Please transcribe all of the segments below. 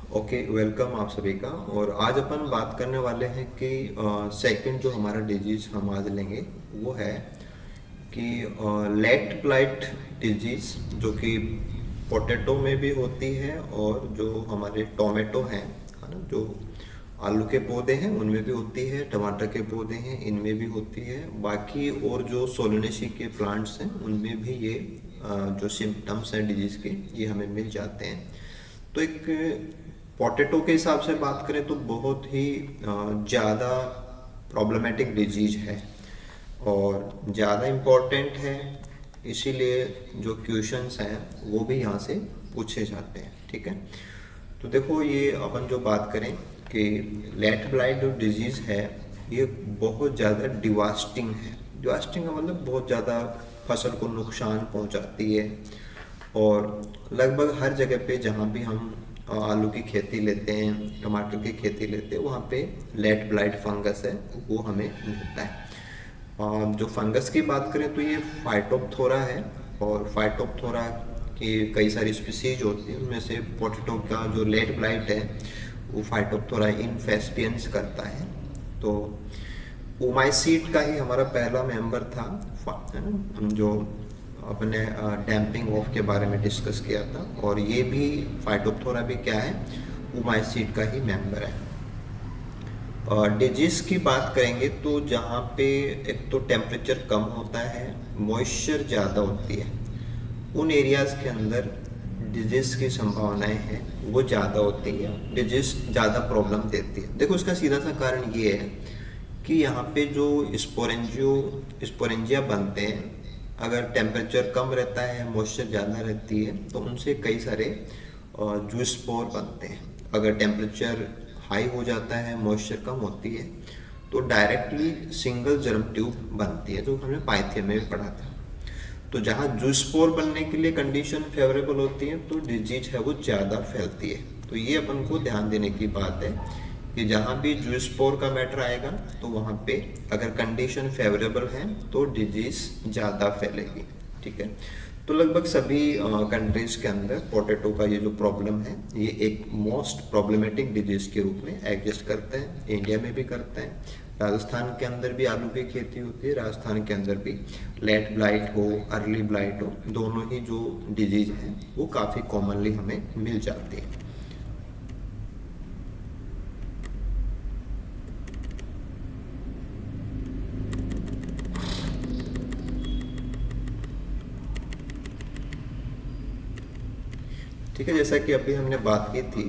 Okay, welcome आप सभी का। और आज अपन बात करने वाले हैं कि सेकंड जो हमारा डिजीज हम आज लेंगे वो है कि लेट ब्लाइट डिजीज, जो कि पोटैटो में भी होती है और जो हमारे टोमेटो हैं, है ना, जो आलू के पौधे हैं उनमें भी होती है, टमाटर के पौधे हैं इनमें भी होती है, बाकी और जो सोलेनेसी के प्लांट्स हैं उनमें भी ये जो सिम्टम्स हैं डिजीज के ये हमें मिल जाते हैं। तो एक पोटैटो के हिसाब से बात करें तो बहुत ही ज़्यादा प्रॉब्लमेटिक डिजीज है और ज़्यादा इम्पोर्टेंट है, इसीलिए जो क्वेश्चंस हैं वो भी यहाँ से पूछे जाते हैं। ठीक है, तो देखो ये अपन जो बात करें कि लेट ब्लाइट जो डिजीज़ है ये बहुत ज़्यादा डिवास्टिंग है। डिवास्टिंग का मतलब बहुत ज़्यादा फसल को नुकसान पहुंचाती है और लगभग हर जगह पे जहाँ भी हम आलू की खेती लेते हैं, टमाटर की खेती लेते हैं, वहाँ पे लेट ब्लाइट फंगस है वो हमें मिलता है। जो फंगस की बात करें तो ये फाइटोप्थोरा है और फाइटोप्थोरा की कई सारी स्पीसीज होती हैं, उनमें से पोटैटो का जो लेट ब्लाइट है वो फाइटोप्थोरा इनफेस्टियंस करता है। तो ओमाइसीट का ही हमारा पहला मेंबर था, है ना, हम जो अपने डैम्पिंग ऑफ के बारे में डिस्कस किया था, और ये भी फाइटोप्थोरा भी क्या है, ओमाइसीट का ही मेंबर है। डिजीज की बात करेंगे तो जहाँ पे एक तो टेम्परेचर कम होता है, मॉइस्चर ज़्यादा होती है, उन एरियाज़ के अंदर डिजीज की संभावनाएं हैं वो ज़्यादा होती है, डिजीज ज़्यादा प्रॉब्लम देती है। देखो इसका सीधा सा कारण ये है कि यहाँ पे जो स्पोरेंजिया बनते हैं, अगर टेम्परेचर कम रहता है, मॉइस्चर ज़्यादा रहती है, तो उनसे कई सारे जूस्पोर बनते हैं। अगर टेम्परेचर हाई हो जाता है, मॉइस्चर कम होती है, तो डायरेक्टली सिंगल जर्म ट्यूब बनती है, जो हमने पाइथियम में भी पढ़ा था। तो जहाँ जूस्पोर बनने के लिए कंडीशन फेवरेबल होती है तो डिजीज है वो ज़्यादा फैलती है। तो ये अपन को ध्यान देने की बात है कि जहाँ भी जूस्पोर का मैटर आएगा तो वहाँ पे अगर कंडीशन फेवरेबल है तो डिजीज ज़्यादा फैलेगी। ठीक है, तो लगभग सभी कंट्रीज के अंदर पोटैटो का ये जो प्रॉब्लम है ये एक मोस्ट प्रॉब्लमेटिक डिजीज के रूप में एग्जिस्ट करता है। इंडिया में भी करता है, राजस्थान के अंदर भी आलू की खेती होती है, राजस्थान के अंदर भी लेट ब्लाइट हो, अर्ली ब्लाइट हो, दोनों ही जो डिजीज हैं वो काफ़ी कॉमनली हमें मिल जाती है। ठीक है, जैसा कि अभी हमने बात की थी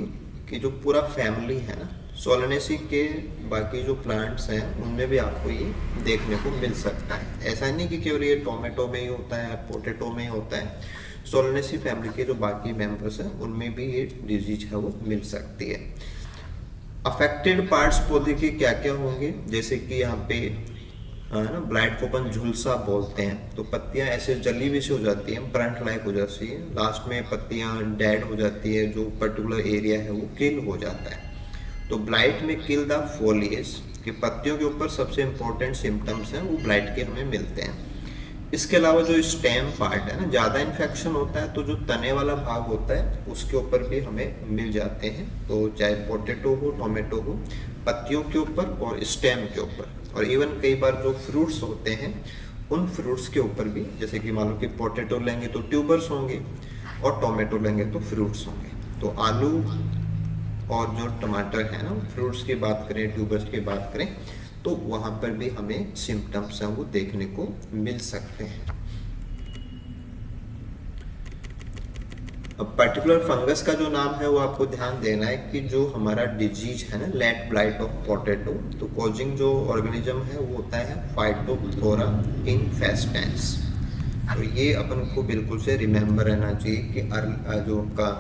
कि जो पूरा फैमिली है ना सोलेनेसी के, बाकी जो प्लांट्स हैं उनमें भी आपको ये देखने को मिल सकता है। ऐसा नहीं कि केवल ये टोमेटो में ही होता है, पोटैटो में ही होता है, सोलेनेसी फैमिली के जो बाकी मेंबर्स हैं उनमें भी ये डिजीज है वो मिल सकती है। अफेक्टेड पार्ट्स पौधे के क्या क्या होंगे, जैसे कि यहाँ पे है ना, ब्लाइट को अपन झुलसा बोलते हैं, तो पत्तियां ऐसे जली हुई सी हो जाती हैं, ब्रंट लाइक हो जाती है, लास्ट में पत्तियां डेड हो जाती है, जो पर्टिकुलर एरिया है वो किल हो जाता है। तो ब्लाइट में किल द फोलिएज कि पत्तियों के ऊपर सबसे इंपॉर्टेंट सिम्टम्स हैं वो ब्लाइट के हमें मिलते हैं। इसके अलावा जो स्टेम पार्ट है ना, ज़्यादा इन्फेक्शन होता है तो जो तने वाला भाग होता है उसके ऊपर भी हमें मिल जाते हैं। तो चाहे पोटैटो हो, टोमेटो हो, पत्तियों के ऊपर और स्टेम के ऊपर, और इवन कई बार जो फ्रूट्स होते हैं उन फ्रूट्स के ऊपर भी, जैसे कि मान लो कि पोटैटो लेंगे तो ट्यूबर्स होंगे और टोमेटो लेंगे तो फ्रूट्स होंगे। तो आलू और जो टमाटर है ना, फ्रूट्स की बात करें, ट्यूबर्स की बात करें, तो वहाँ पर भी हमें सिम्टम्स हैं वो देखने को मिल सकते हैं। अब पर्टिकुलर फंगस का जो नाम है वो आपको ध्यान देना है कि जो हमारा डिजीज है ना लेट ब्लाइट ऑफ पोटैटो, तो कॉजिंग जो ऑर्गेनिज्म है वो होता है फाइटोप्थोरा इनफेस्टेंस। तो ये अपन को बिल्कुल से रिमेंबर रहना चाहिए कि जो आपका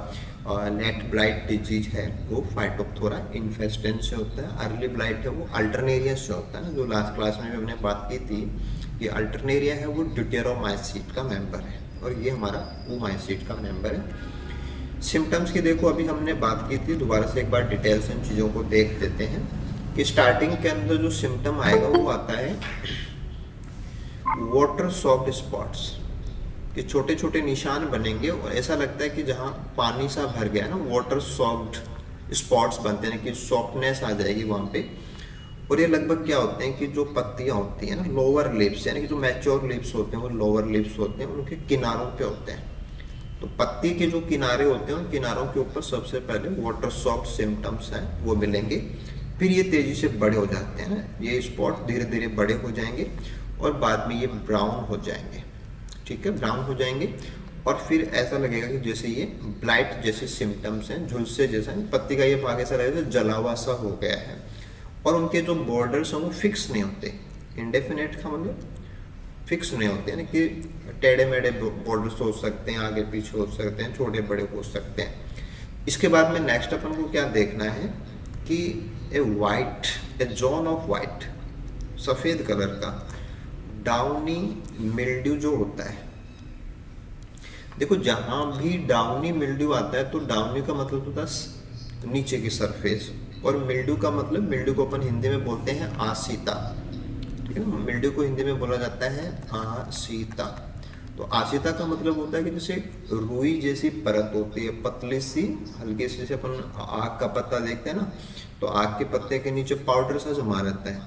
लेट ब्लाइट डिजीज है वो फाइटोप्थोरा इनफेस्टेंस से होता है। अर्ली ब्लाइट है वो अल्टरनेरिया से होता है ना, जो लास्ट क्लास में भी हमने बात की थी कि अल्टरनेरिया है वो ड्यूटेरोमाइसीट का मेंबर है और ये हमारा ओमाइसीट का मेंबर है। सिम्टम्स की देखो अभी हमने बात की थी, दोबारा से एक बार डिटेल से इन चीज़ों को देख देते हैं कि स्टार्टिंग के अंदर जो सिम्टम आएगा वो आता है वाटर सॉफ्ट स्पॉट्स, कि छोटे छोटे निशान बनेंगे और ऐसा लगता है कि जहाँ पानी सा भर गया ना, वाटर सॉफ्ट स्पॉट्स बनते हैं कि सॉफ्टनेस आ जाएगी वहाँ पे। और ये लगभग क्या होते हैं कि जो पत्तियाँ होती हैं ना, लोअर लिप्स, यानी कि जो मैच्योर लिप्स होते हैं वो लोअर लिप्स होते हैं, उनके किनारों पे होते हैं। तो पत्ती के जो किनारे होते हैं उन किनारों के ऊपर सबसे पहले वाटर सॉफ्ट सिम्टम्स हैं वो मिलेंगे, फिर ये तेजी से बड़े हो जाते हैं ना, ये स्पॉट धीरे धीरे बड़े हो जाएंगे और बाद में ये ब्राउन हो जाएंगे। ठीक है, ब्राउन हो जाएंगे और फिर ऐसा लगेगा कि जैसे ये ब्लाइट जैसे सिम्टम्स हैं, झुलसे जैसा, पत्ती का ये भाग ऐसा लगेगा जला हुआ सा हो गया है। और उनके जो बॉर्डर्स हैं वो फिक्स नहीं होते, इंडेफिनेट का मतलब फिक्स नहीं होते, यानी कि टेढ़े मेढ़े बॉर्डर्स हो सकते हैं, आगे पीछे हो सकते हैं, छोटे बड़े हो सकते हैं। इसके बाद में नेक्स्ट अपन को क्या देखना है कि ए जोन ऑफ वाइट, सफ़ेद कलर का डाउनी मिल्ड्यू जो होता है। देखो जहां भी डाउनी मिल्ड्यू आता है तो डाउनी का मतलब होता है नीचे की सरफेस, और मिल्ड्यू का मतलब, मिल्ड्यू को अपन हिंदी में बोलते हैं आसीता। ठीक है, मिल्ड्यू को हिंदी में बोला जाता है आसीता। तो आसीता का मतलब होता है कि जैसे रुई जैसी परत होती है, पतली सी हल्की सी, जैसे अपन आग का पत्ता देखते हैं ना, तो आग के पत्ते के नीचे पाउडर सा जमा रहता है,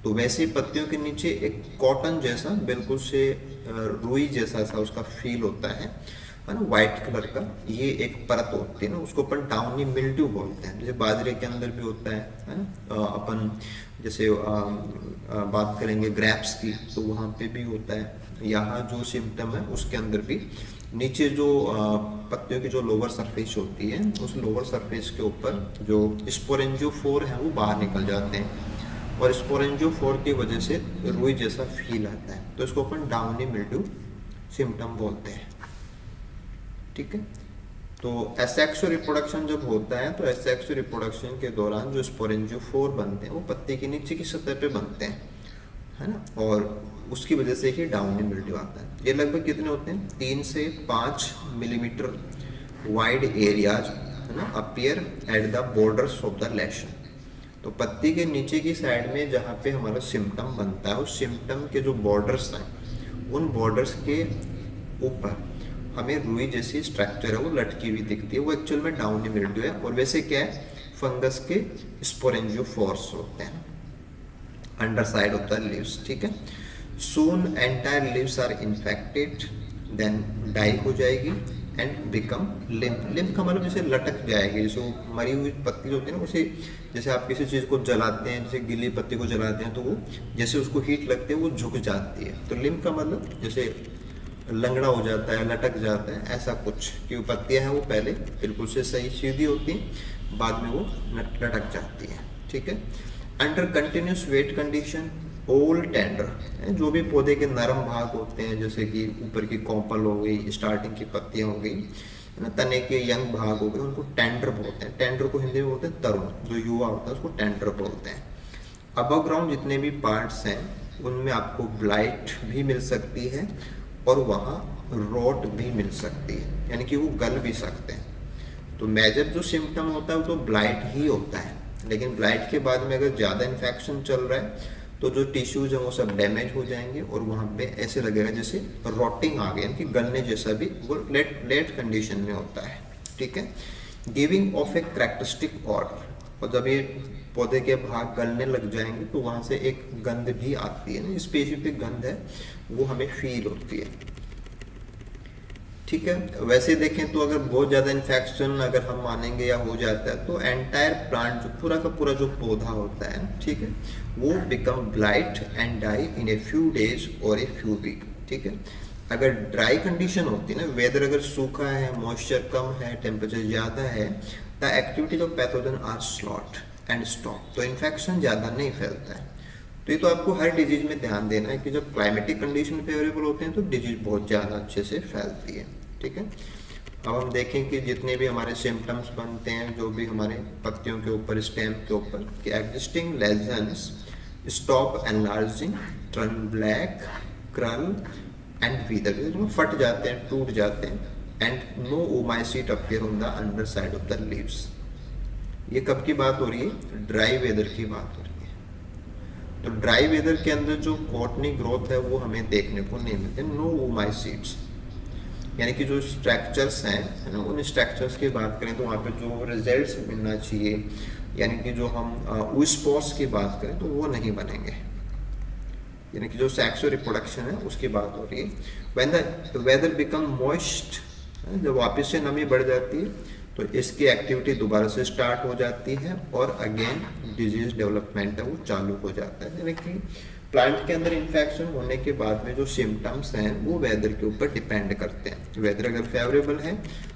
तो वैसे ही पत्तियों के नीचे एक कॉटन जैसा बिल्कुल से रुई जैसा सा उसका फील होता है ना, व्हाइट कलर का, ये एक परत होती है ना, उसको अपन डाउनी मिल्ड्यू बोलते हैं। जैसे बाजरे के अंदर भी होता है ना, अपन जैसे बात करेंगे ग्रेप्स की तो वहाँ पे भी होता है। यहाँ जो सिम्टम है उसके अंदर भी नीचे जो पत्तियों की जो लोअर सरफेस होती है, उस लोअर सरफेस के ऊपर जो स्पोरेंजियोफोर है वो बाहर निकल जाते हैं, और स्पोरेंजियोफोर की वजह से रुई जैसा फील आता है, तो इसको अपन डाउनी मिल्ड्यू सिम्टम बोलते हैं। ठीक है, तो एसेक्सुअल रिप्रोडक्शन जब होता है तो एसेक्सुअल रिप्रोडक्शन के दौरान जो स्पोरेंजियोफोर बनते हैं वो पत्ती के नीचे की सतह पे बनते हैं, है ना, और उसकी वजह से ही डाउनी मिल्ड्यू आता है। ये लगभग कितने होते हैं, 3 से 5 मिलीमीटर वाइड एरियाज, है ना, appear at the borders of the lesion. तो पत्ती के नीचे की साइड में जहाँ पे हमारा सिम्टम बनता है, उस सिम्टम के जो बॉर्डर्स हैं उन बॉर्डर्स के ऊपर हमें रुई जैसी स्ट्रक्चर है वो लटकी हुई दिखती है, वो एक्चुअल में डाउनी मिल्ड्यू है। और वैसे क्या है, फंगस के स्पोरेंजियोफोर्स होते हैं under side of the leaves. ठीक है, soon entire leaves are infected, then die हो जाएगी एंड बिकम लिम्प। लिम्प का मतलब जैसे लटक जाएगी, जैसे वो मरी हुई पत्ती जो होती है ना, उसे जैसे आप किसी चीज़ को जलाते हैं, जैसे गिली पत्ती को जलाते हैं तो वो जैसे उसको हीट लगती है वो झुक जाती है। तो लिम्प का मतलब जैसे लंगड़ा हो जाता है, लटक जाता है, ऐसा कुछ। कि पत्तियाँ हैं वो पहले बिल्कुल से सही सीधी होती हैं, बाद में वो लटक जाती हैं। ठीक है, अंडर कंटिन्यूस वेट कंडीशन ओल टेंडर, जो भी पौधे के नरम भाग होते हैं, जैसे कि ऊपर की कॉपल हो गई, स्टार्टिंग की पत्तियां हो गई, है ना, तने के यंग भाग हो गए, उनको टेंडर बोलते हैं। टेंडर को हिंदी में बोलते हैं तरुण, जो युवा होता है उसको टेंडर बोलते हैं। अबव ग्राउंड जितने भी पार्ट्स हैं उनमें आपको ब्लाइट भी मिल सकती है और वहाँ रोट भी मिल सकती है, यानी कि वो गल भी सकते हैं। तो मेजर जो सिम्टम होता है वो तो ब्लाइट ही होता है, लेकिन ब्लाइट के बाद में अगर ज़्यादा इन्फेक्शन चल रहा है तो जो टिश्यूज हैं वो सब डैमेज हो जाएंगे और वहाँ पे ऐसे लगेगा जैसे रॉटिंग आ गया, कि गलने जैसा भी वो लेट कंडीशन में होता है। ठीक है, giving of a characteristic order, और जब ये पौधे के भाग गलने लग जाएंगे तो वहाँ से एक गंध भी आती है ना, स्पेसिफिक गंध है वो हमें फील होती है। ठीक है, वैसे देखें तो अगर बहुत ज़्यादा इन्फेक्शन अगर हम मानेंगे या हो जाता है तो एंटायर प्लांट जो पूरा का पूरा जो पौधा होता है, ठीक है, वो become blight and die in a few days और ए फ्यू वीक। ठीक है, अगर ड्राई कंडीशन होती है ना, वेदर अगर सूखा है, मॉइस्चर कम है, टेम्परेचर ज़्यादा है, the activities of pathogen are slowed and stop, तो इन्फेक्शन ज़्यादा नहीं फैलता है। तो ये तो आपको हर डिजीज में ध्यान देना है कि जब क्लाइमेटिक कंडीशन फेवरेबल होते हैं तो डिजीज बहुत ज़्यादा अच्छे से फैलती है। ठीक है, अब हम देखें कि जितने भी हमारे सिम्टम्स बनते हैं, जो भी हमारे पत्तियों के ऊपर, स्टेम के ऊपर, कि existing lesions stop enlarging, turn black, curl and wither, फट जाते हैं, टूट जाते हैं, and no oomycete appear on the under side of the leaves. ये कब की बात हो रही है, ड्राई वेदर की बात हो रही है। तो ड्राई वेदर के अंदर जो कॉटनी ग्रोथ है वो हमें देखने को नहीं मिलते, नो ओमाइसीट्स। यानी कि जो स्ट्रक्चर्स हैं, है ना, उन स्ट्रक्चर्स की बात करें तो वहाँ पे जो रिजल्ट्स मिलना चाहिए, यानी कि जो हम स्पोर्स की बात करें तो वो नहीं बनेंगे, यानी कि जो सेक्सुअल रिप्रोडक्शन है उसकी बात हो रही है। When the weather become moist, जब वापस से नमी बढ़ जाती है तो इसकी एक्टिविटी दोबारा से स्टार्ट हो जाती है और अगेन डिजीज डेवलपमेंट है वो चालू हो जाता है। यानी कि प्लांट के अंदर इन्फेक्शन होने के बाद में जो सिम्टम्स हैं वो वेदर के ऊपर डिपेंड करते हैं। वेदर अगर फेवरेबल है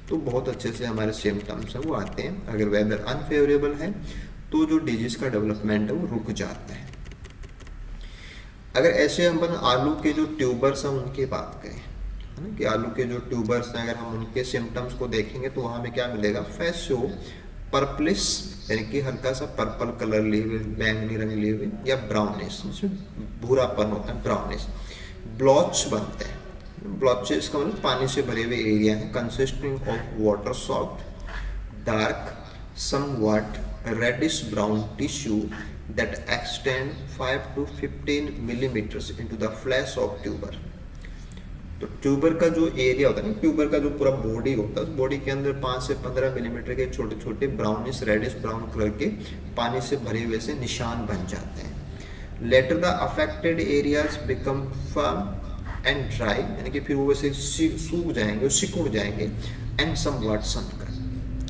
तो बहुत अच्छे से हमारे सिम्टम्स हैं वो आते हैं, अगर वेदर अनफेवरेबल है तो जो डिजीज का डेवलपमेंट है वो रुक जाता है। अगर ऐसे हम आलू के जो ट्यूबर्स हैं उनकी बात करें, है ना, कि आलू के जो ट्यूबर्स हैं अगर हम उनके सिम्टम्स को देखेंगे तो वहाँ में क्या मिलेगा, फैसियो पर्पलिश, यानी कि हल्का सा पर्पल कलर लिए हुए, बैंगनी रंग लिए हुए, या ब्राउनिश, जिसमें भूरापन होता है, ब्राउनिश। ब्लॉच बनते हैं, ब्लॉचेस का मतलब पानी से भरे हुए एरिया है, consisting of water soft dark somewhat reddish brown tissue that extend 5 to 15 millimeters into the flesh of tuber। तो ट्यूबर का जो एरिया होता है ना, ट्यूबर का जो पूरा बॉडी होता है, उस बॉडी के अंदर 5 से 15 मिलीमीटर के छोटे छोटे ब्राउनिश रेडिश ब्राउन कलर के पानी से भरे हुए से निशान बन जाते हैं। Later the affected areas become firm and dry, यानी कि फिर वो वैसे सूख जाएंगे, सिकुड़ जाएंगे, एंड समवट सनकर।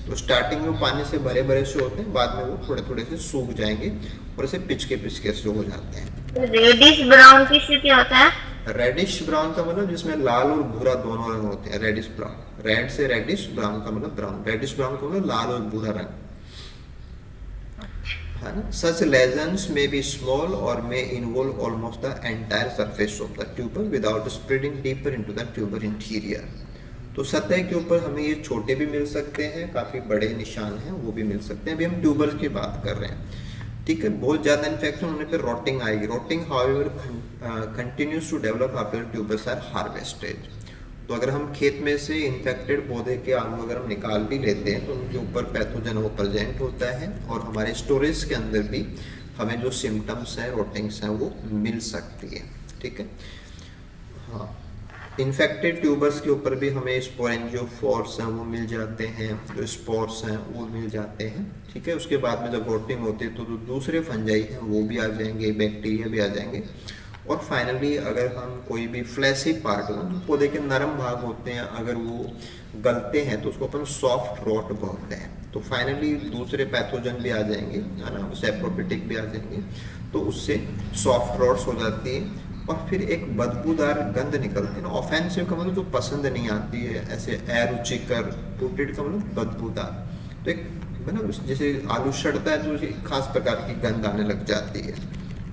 तो स्टार्टिंग में पानी से भरे भरे से होते हैं, बाद में वो थोड़े थोड़े से सूख जाएंगे और ऐसे पिचके पिचके से हो जाते हैं। रेडिश ब्राउन टिश्यू क्या होता है? रेडिश ब्राउन का मतलब जिसमें लाल और भूरा दोनों रंग होते हैं, रेडिश ब्राउन। रेड से रेडिश, ब्राउन का मतलब ब्राउन। रेडिश ब्राउन का मतलब लाल और भूरा रंग, है ना। Such lesions may be small or may involve almost the entire surface of the tuber without spreading deeper into the tuber interior. तो सतह के ऊपर हमें ये छोटे भी मिल सकते हैं, काफ़ी बड़े निशान हैं वो भी मिल सकते हैं। अभी हम ट्यूबर की बात कर रहे हैं, ठीक है। बहुत ज़्यादा इन्फेक्शन होने पर रोटिंग आएगी। Rotting however continues to develop after tubers are harvested. तो अगर हम खेत में से इन्फेक्टेड पौधे के आलू अगर हम निकाल भी लेते हैं तो उनके ऊपर पैथोजन वो प्रेजेंट होता है और हमारे स्टोरेज के अंदर भी हमें जो सिम्टम्स हैं, रोटिंग्स हैं, वो मिल सकती है, ठीक है। हाँ, इन्फेक्टेड ट्यूबर्स के ऊपर भी हमें स्पोरेंजियोफोर्स हैं वो मिल जाते हैं, जो स्पोर्स हैं वो मिल जाते हैं, ठीक है। उसके बाद में जब रोटिंग होती है तो जो दूसरे फंजाई हैं वो भी आ जाएंगे, बैक्टीरिया भी आ जाएंगे। और फाइनली अगर हम कोई भी फ्लैशी पार्ट हो, जो पौधे के नरम भाग होते हैं, अगर वो गलते हैं तो उसको अपन सॉफ्ट रॉट बोलते हैं। तो फाइनली दूसरे पैथोजन भी आ जाएंगे, है ना, सैप्रोफिटिक भी आ जाएंगे, तो उससे सॉफ्ट रॉट्स हो जाती है और फिर एक बदबूदार गंध निकलती है ना। ऑफेंसिव का मतलब जो पसंद नहीं आती है, ऐसे अरुचिकर, टूटेड का मतलब बदबूदार। तो एक है ना, जैसे आलू सड़ता है तो उसे खास प्रकार की गंध आने लग जाती है,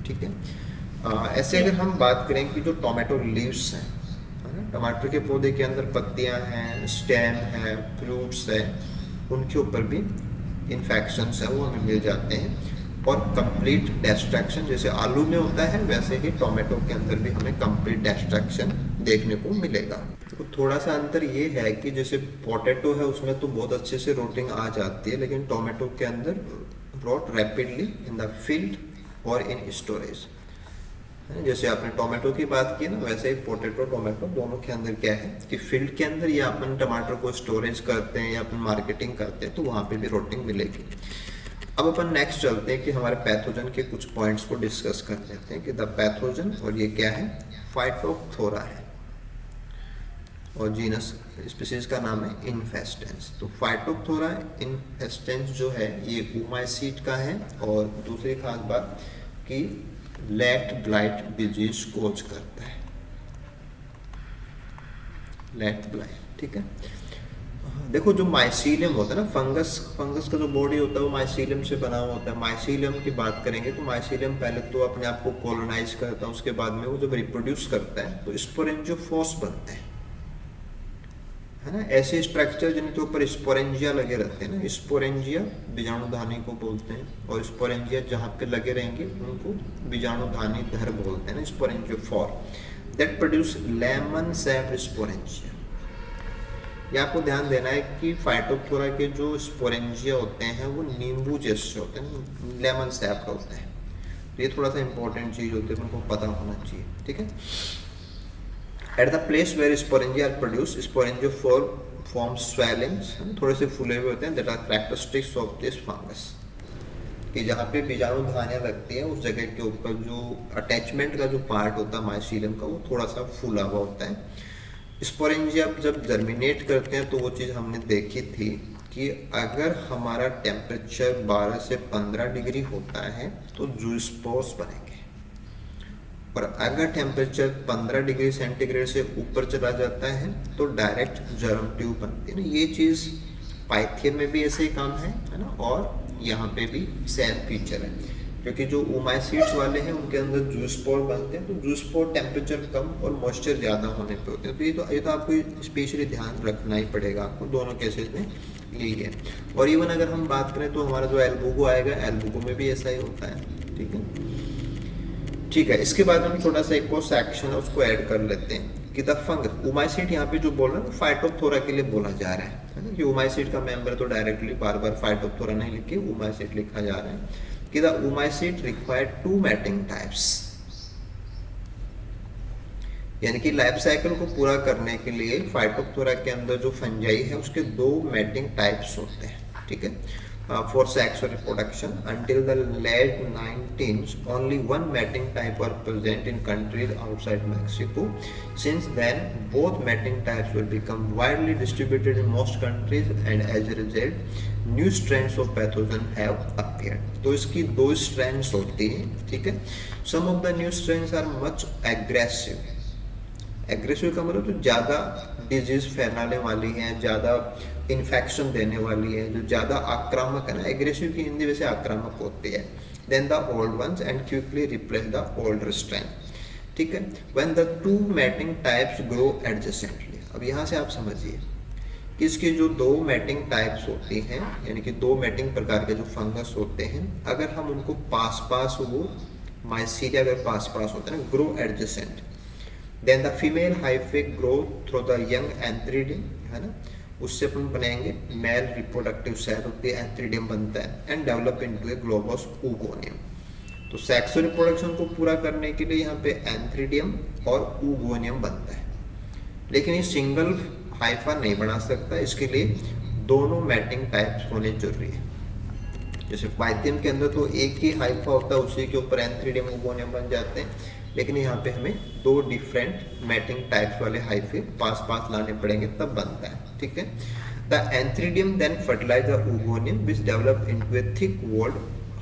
ठीक है। ऐसे अगर हम बात करें कि जो टोमेटो लीव्स हैं, है ना, टमाटर के पौधे के अंदर पत्तियां हैं, स्टेम है, फ्रूट्स है, उनके ऊपर भी इन्फेक्शंस है वो हमें मिल जाते हैं। और कंप्लीट डिस्ट्रक्शन जैसे आलू में होता है वैसे ही टोमेटो के अंदर भी हमें कंप्लीट डिस्ट्रक्शन देखने को मिलेगा। तो थोड़ा सा अंतर ये है कि जैसे पोटैटो है उसमें तो बहुत अच्छे से रोटिंग आ जाती है, लेकिन टोमेटो के अंदर rot rapidly in the field और इन स्टोरेज। जैसे आपने टोमेटो की बात की ना, वैसे ही पोटैटो टोमेटो दोनों के अंदर क्या है कि फील्ड के अंदर या अपन टमाटर को स्टोरेज करते हैं या अपन मार्केटिंग करते हैं तो वहाँ पे भी रोटिंग मिलेगी। अब अपन नेक्स्ट चलते हैं कि हमारे पैथोजन के कुछ पॉइंट्स को डिस्कस कर लेते हैं कि द पैथोजन, और ये क्या है, फाइटोप्थोरा है और जीनस स्पीशीज का नाम है इन्फेस्टेंस। तो फाइटोप्थोरा इन्फेस्टेंस जो है ये ओमाइसीट का है और दूसरी खास बात कि लेट ब्लाइट डिजीज कोज करता है, लेट ब्लाइट, ठीक है। देखो जो माइसीलियम होता है ना, फंगस का जो बॉडी होता है वो माइसीलियम से बना हुआ होता है। माइसीलियम की बात करेंगे तो माइसीलियम पहले तो अपने आप को कॉलोनाइज करता है, उसके बाद में वो जब रिप्रोड्यूस करता है तो स्पोरेंजियोफोर्स बनते हैं, है ना। ऐसे स्ट्रक्चर जिनके ऊपर स्पोरेंजिया लगे रहते हैं ना, स्पोरेंजिया बीजाणुधानी को बोलते हैं, और स्पोरेंजिया जहाँ पे लगे रहेंगे उनको बीजाणुधानी धर बोलते हैं ना, sporangiophore that produce lemon shaped sporangia. ये आपको ध्यान देना है कि फाइटोप्थोरा के जो स्पोरेंजिया होते हैं वो नींबू जैसे होते हैं, लेमन शेप्ड होते हैं। तो ये थोड़ा सा इंपॉर्टेंट चीज होती है, उनको पता होना चाहिए, ठीक है। At the place where sporangia are produce, sporangiophore form swellings, थोड़े से फूले हुए होते हैं, that are characteristics of this fungus. कि जहाँ पे बीजाणु धानियाँ लगती हैं उस जगह के ऊपर जो अटैचमेंट का जो पार्ट होता है माइसीलियम का, वो थोड़ा सा फूला हुआ होता है। स्पोरेंजिया जब जर्मिनेट करते हैं तो वो चीज़ हमने देखी थी कि अगर हमारा टेम्परेचर 12 से 15 डिग्री होता है तो जूस्पोर्स बनेंगे, और अगर टेम्परेचर 15 डिग्री सेंटीग्रेड से ऊपर चला जाता है तो डायरेक्ट जर्म ट्यूब बनती है ना। ये चीज़ पाइथियम में भी ऐसे ही काम है ना, और यहाँ पे भी सेम फीचर है, क्योंकि जो ओमाइसीड्स वाले हैं उनके अंदर जूस्पोर बनते हैं, तो जूस्पोर टेम्परेचर कम और मॉइस्चर ज़्यादा होने पे होते हैं। तो ये तो आपको स्पेशली ध्यान रखना ही पड़ेगा आपको दोनों केसेस में यही है। और इवन अगर हम बात करें तो हमारा जो एल्बुगो आएगा, एल्बुगो में भी ऐसा ही होता है। ठीक है, ठीक है। इसके बाद हम थोड़ा सा एक और सेक्शन है उसको ऐड कर लेते हैं कि द फंगस ओमाइसीड, यहाँ पे जो बोल रहा है फाइटोप्थोरा के लिए बोला जा रहा है ना, कि ओमाइसीड का मेंबर तो डायरेक्टली बार बार फाइटोप्थोरा नहीं लिख के ओमाइसीड लिखा जा रहा है कि द ओमाइसीड रिक्वायर 2 मैटिंग टाइप्स, यानी कि लाइफ साइकिल को पूरा करने के लिए फाइटोप्थोरा के अंदर जो फंजाई है उसके 2 मैटिंग टाइप्स होते हैं। ठीक है, for sexual reproduction until the late 19s only one mating type were present in countries outside Mexico. Since then both mating types will become widely distributed in most countries and as a result new strains of pathogen have appeared. तो इसकी 2 strains होती हैं। ठीक है, some of the new strains are much aggressive. Aggressive का मतलब जो ज़्यादा डिजीज फैलाने वाली है, ज़्यादा इन्फेक्शन देने वाली है, जो ज़्यादा आक्रामक है ना, एग्रेसिव की हिंदी वैसे आक्रामक होती है, then the old ones and quickly replace the older strain. ठीक है, when the 2 mating types grow adjacently. अब यहाँ से आप समझिए कि इसकी जो 2 मैटिंग टाइप्स होती हैं, यानी कि 2 मैटिंग प्रकार के जो फंगस होते हैं, अगर हम उनको पास वो माइसीलिया अगर पास होता है ना, grow adjacent, then the female hyphae grow through the young antheridium, है ना, उससे अपन बनाएंगे मेल रिप्रोडक्टिव सेल होती है, एंथ्रीडियम बनता है, and develop into A globus oogoneum। तो सेक्सुअल रिप्रोडक्शन को पूरा करने के लिए यहाँ पे एंथ्रीडियम और oogoneum बनता है, लेकिन ये सिंगल हाइफा नहीं बना सकता, इसके लिए दोनों मैटिंग टाइप्स होने जरूरी है। जैसे पाइथियम के अंदर तो एक ही हाइफा होता है, उसी के ऊपर एंथ्रीडियम oogoneum बन जाते हैं, लेकिन यहाँ पे हमें 2 डिफरेंट मैटिंग टाइप्स वाले हाइफे पास लाने पड़ेंगे तब बनता है। ठीक है, the antheridium then fertilize the oogoneum which develop into a thick walled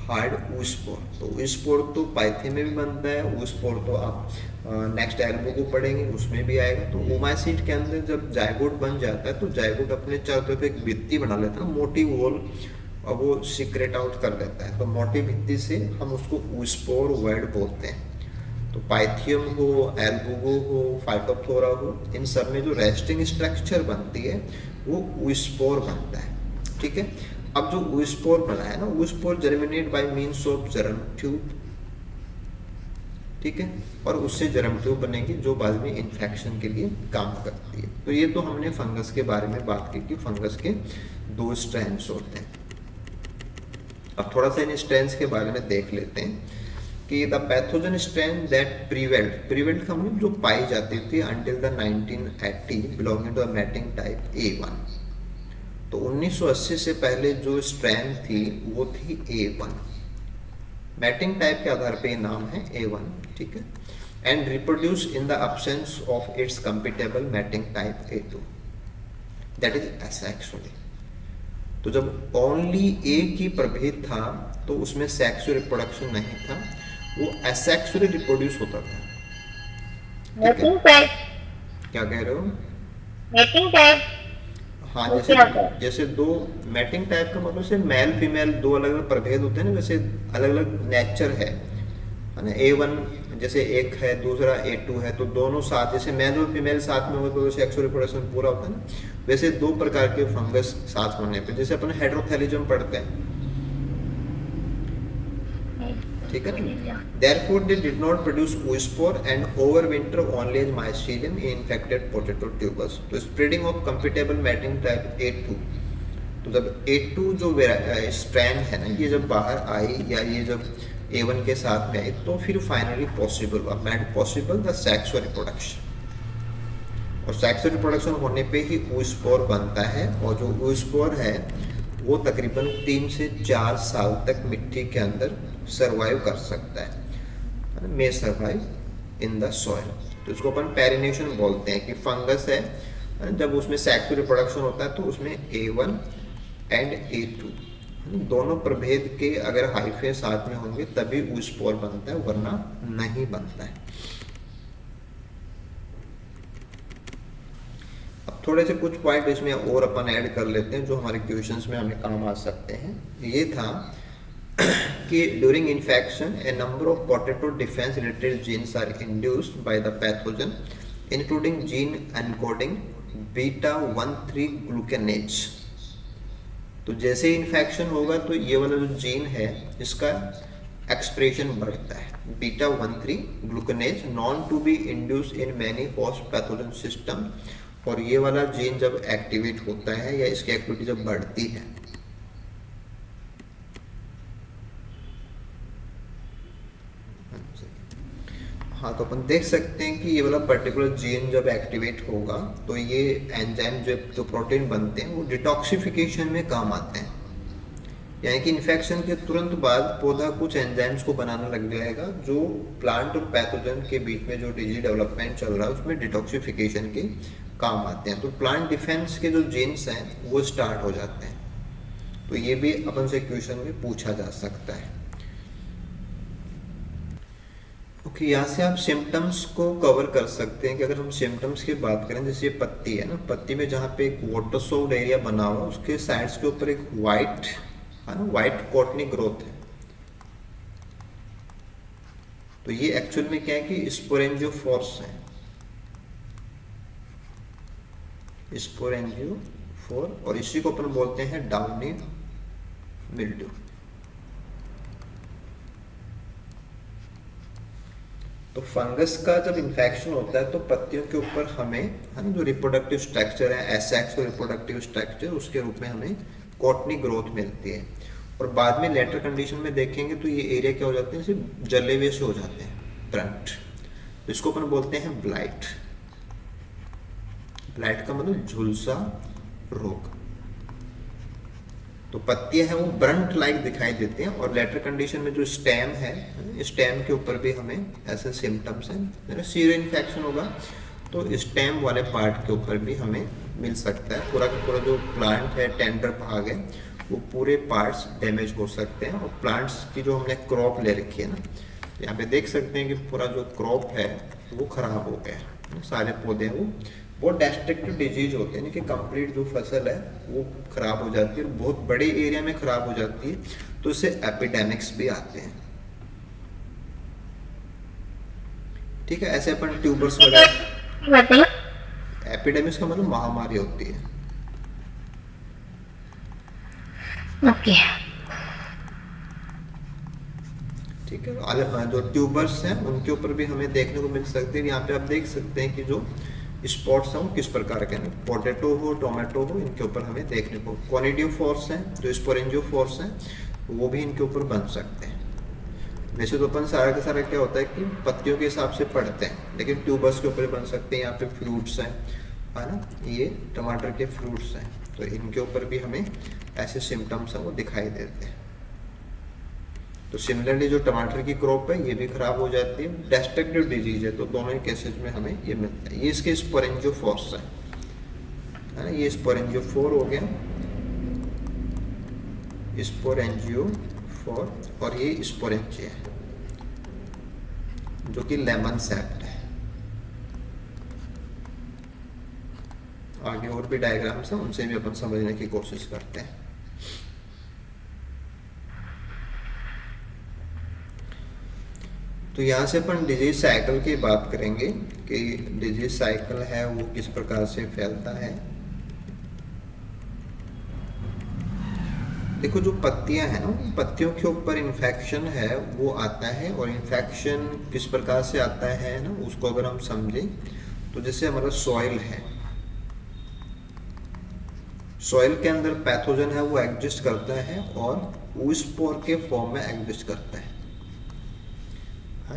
hard oospore। तो oospore तो पाइथियम में भी बनता है, oospore तो आप नेक्स्ट एल्बो को पढ़ेंगे उसमें भी आएगा। तो ओमाइसीड के अंदर जब जायगोट बन जाता है तो जायगोट अपने चारों तरफ एक भित्ति बना लेता है, मोटी वॉल, और वो सीक्रेट आउट कर देता है, तो मोटी भित्ति से हम उसको oospore वर्ड बोलते हैं। तो पाइथियम हो, एल्बुगो हो, फाइटोप्थोरा हो, इन सब में जो रेस्टिंग स्ट्रक्चर बनती है वो oospore बनता है। ठीक है, अब जो oospore बना है ना, oospore germinate by means of germ tube. ठीक है, और उससे जर्म ट्यूब बनेगी जो बाद में इन्फेक्शन के लिए काम करती है। तो ये तो हमने फंगस के बारे में बात की कि फंगस के 2 स्ट्रेन्स होते हैं। अब थोड़ा सा इन स्ट्रेन्स के बारे में देख लेते हैं कि the pathogen strain that prevailed का मतलब जो पाई जाती थी until the 1980 belonging to the mating type A1। तो 1980 से पहले जो स्ट्रेन थी वो थी A1, मैटिंग टाइप के आधार पे ये नाम है A1। ठीक है, and reproduce in the absence of its compatible mating type A2, that is asexually. तो जब ओनली एक ही प्रभेद था तो उसमें सेक्सुअल रिप्रोडक्शन नहीं था, वो एसेक्सुअली रिप्रोड्यूस होता था। मैटिंग टाइप क्या कह रहे हो? मैटिंग टाइप, हाँ, जैसे 2 मैटिंग टाइप का मतलब से मेल फीमेल 2 अलग अलग प्रभेद होते हैं ना, वैसे अलग अलग नेचर है ना। A1 जैसे एक है, दूसरा A2 है, तो दोनों साथ, जैसे मेल और फीमेल साथ में हो तो सेक्सुअल रिप्रोडक्शन पूरा होता है ना, वैसे 2 प्रकार के फंगस साथ होने पे, जैसे अपन हेटेरोथैलिज्म पढ़ते हैं। ठीक है ना, therefore they did not produce oospore and overwinter only as mycelium in infected potato tubers। तो spreading of compatible mating type A2, तो जब A2 जो स्ट्रैंड है ना, ये जब बाहर आई या ये जब A1 के साथ में आई तो फिर फाइनली पॉसिबल हुआ, made possible the sexual reproduction. और सेक्सुअल रिप्रोडक्शन होने पे ही oospore बनता है, और जो oospore है वो तकरीबन 3 से 4 साल तक मिट्टी के अंदर सरवाइव कर सकता है, मे सरवाइव इन द सॉइल। तो इसको अपन पेरिनेशन बोलते हैं कि फंगस है, जब उसमें सेक्सुअल रिप्रोडक्शन होता है तो उसमें A1 एंड A2 दोनों प्रभेद के अगर हाइफे साथ में होंगे तभी oospore बनता है, वरना नहीं बनता है। अब थोड़े से कुछ पॉइंट इसमें और अपन ऐड कर लेते हैं जो हमारे क्वेश्चंस में हमें काम आ सकते हैं। ये था कि during infection a number of potato defence related genes are induced by the pathogen including gene encoding β13 glucanase. तो जैसे इन्फेक्शन होगा तो ये वाला जो जीन है इसका एक्सप्रेशन बढ़ता है, β13 glucanase known to be induce in many host pathogen system. और ये वाला जीन जब एक्टिवेट होता है या इसकी एक्टिविटी जब बढ़ती है, हाँ, तो अपन देख सकते हैं कि ये वाला पर्टिकुलर जीन जब एक्टिवेट होगा तो ये एंजाइम जो प्रोटीन बनते हैं वो डिटॉक्सिफिकेशन में काम आते हैं। यानी कि इन्फेक्शन के तुरंत बाद पौधा कुछ एंजाइम्स को बनाने लग जाएगा जो प्लांट और पैथोजन के बीच में जो डिजीज डेवलपमेंट चल रहा है उसमें डिटॉक्सिफिकेशन के काम आते हैं। तो प्लांट डिफेंस के जो जीन्स हैं वो स्टार्ट हो जाते हैं। तो ये भी अपन से क्वेश्चन में पूछा जा सकता है। ओके, यहाँ से आप सिम्टम्स को कवर कर सकते हैं कि अगर हम सिम्टम्स की बात करें, जैसे ये पत्ती है ना, पत्ती में जहाँ पे एक वाटर सोक्ड एरिया बना हुआ उसके साइड्स के ऊपर एक वाइट है ना, वाइट कॉटनी ग्रोथ है। तो ये एक्चुअल में क्या है कि स्पोरेंजियोफोर्स है, स्पोरेंजियोफोर, और इसी को अपन बोलते हैं डाउनी मिल्ड्यू। तो फंगस का जब इन्फेक्शन होता है तो पत्तियों के ऊपर हमें है ना जो रिप्रोडक्टिव स्ट्रक्चर है, एसेक्स रिप्रोडक्टिव स्ट्रक्चर, उसके रूप में हमें कॉटनी ग्रोथ मिलती है। और बाद में लेटर कंडीशन में देखेंगे तो ये एरिया क्या हो जाते हैं, सिर्फ जले हुए से हो जाते हैं, ब्रंट। तो इसको अपन बोलते हैं ब्लाइट। ब्लाइट का मतलब झुलसा रोग। तो पत्तियां हैं वो ब्रंट लाइक दिखाई देते हैं। और लेटर कंडीशन में जो स्टेम है, स्टेम के ऊपर भी हमें ऐसे सिम्टम्स हैं। सीरियल इन्फेक्शन होगा तो स्टेम वाले पार्ट के ऊपर भी हमें मिल सकता है। पूरा का पूरा जो प्लांट है, टेंडर भाग है, वो पूरे पार्ट्स डैमेज हो सकते हैं। और प्लांट्स की जो हमने क्रॉप ले रखी है ना, यहाँ पे देख सकते हैं कि पूरा जो क्रॉप है वो खराब हो गया है। सारे पौधे वो बहुत डिस्ट्रक्टिव डिजीज होते हैं कि कंप्लीट जो फसल है वो खराब हो जाती है, बहुत बड़े एरिया में खराब हो जाती है, तो इससे एपिडेमिक्स भी आते हैं। ठीक है, ऐसे अपन ट्यूबर्स वगैरह, एपिडेमिक्स का मतलब महामारी होती है। ओके, ठीक है, जो ट्यूबर्स हैं उनके ऊपर भी हमें देखने को मिल सकते हैं। यहाँ पे आप देख सकते हैं कि जो स्पॉट्स हैं वो किस प्रकार के हैं, पोटैटो हो, टोमेटो हो, इनके ऊपर हमें देखने को। कॉनिडियोफोर्स हैं, जो स्पोरेंजियोफोर्स हैं, वो भी इनके ऊपर बन सकते हैं। वैसे तो अपन सारा का सारा क्या होता है कि पत्तियों के हिसाब से पढ़ते हैं, लेकिन ट्यूबर्स के ऊपर बन सकते हैं। यहाँ पे फ्रूट्स हैं, है ना, ये टमाटर के फ्रूट्स हैं, तो इनके ऊपर भी हमें ऐसे सिम्टम्स हैं वो दिखाई देते हैं। तो सिमिलरली जो टमाटर की क्रॉप है ये भी खराब हो जाती है, डिस्ट्रक्टिव डिजीज है, तो दोनों ही केसेस में हमें ये मिलता है। ये इसके स्पोरेंजियोफोर्स है ना, ये स्पोरेंजियोफोर हो गया, स्पोरेंजियोफोर, और ये स्पोरेंजिया है जो कि लेमन सेप्ट है। आगे और भी डायग्राम्स हैं, उनसे भी अपन समझने की कोशिश करते हैं। तो यहाँ से अपन डिजीज साइकिल की बात करेंगे कि डिजीज साइकिल है वो किस प्रकार से फैलता है। देखो, जो पत्तियां हैं ना, पत्तियों के ऊपर इन्फेक्शन है वो आता है, और इन्फेक्शन किस प्रकार से आता है ना, उसको अगर हम समझें तो जैसे हमारा सॉइल है, सॉइल के अंदर पैथोजन है वो एग्जिस्ट करता है और oospore के फॉर्म में एग्जिस्ट करता है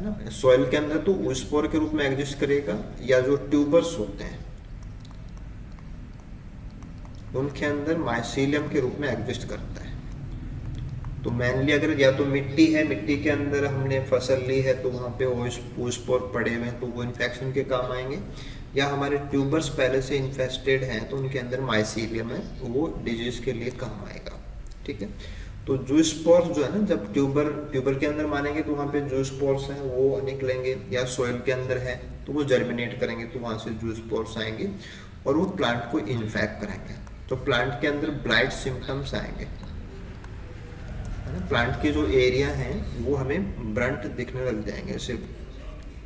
ना। सॉइल के अंदर तो oospore के रूप में एग्जिस्ट करेगा, या जो ट्यूबर्स होते हैं उनके अंदर माइसीलियम के रूप में एग्जिस्ट करता है। तो मेनली अगर या तो मिट्टी है, मिट्टी के अंदर हमने फसल ली है तो वहाँ पे ओस्पोर पड़े हुए हैं तो वो इन्फेक्शन के काम आएंगे, या हमारे ट्यूबर्स पहले से इन्फेस्टेड हैं तो उनके अंदर माइसीलियम है, वो डिजीज के लिए काम आएगा। ठीक है, तो जूस्पोर्स जो है ना, जब ट्यूबर के अंदर मारेंगे तो वहाँ पे जूस्पोर्स हैं वो निकलेंगे, या सॉइल के अंदर है तो वो जर्मिनेट करेंगे तो वहाँ से जूस्पोर्स आएंगे और वो प्लांट को इन्फेक्ट करेंगे। तो प्लांट के अंदर ब्लाइट सिम्टम्स आएंगे, है ना। प्लांट के जो एरिया हैं वो हमें ब्रंट दिखने लग जाएंगे, ऐसे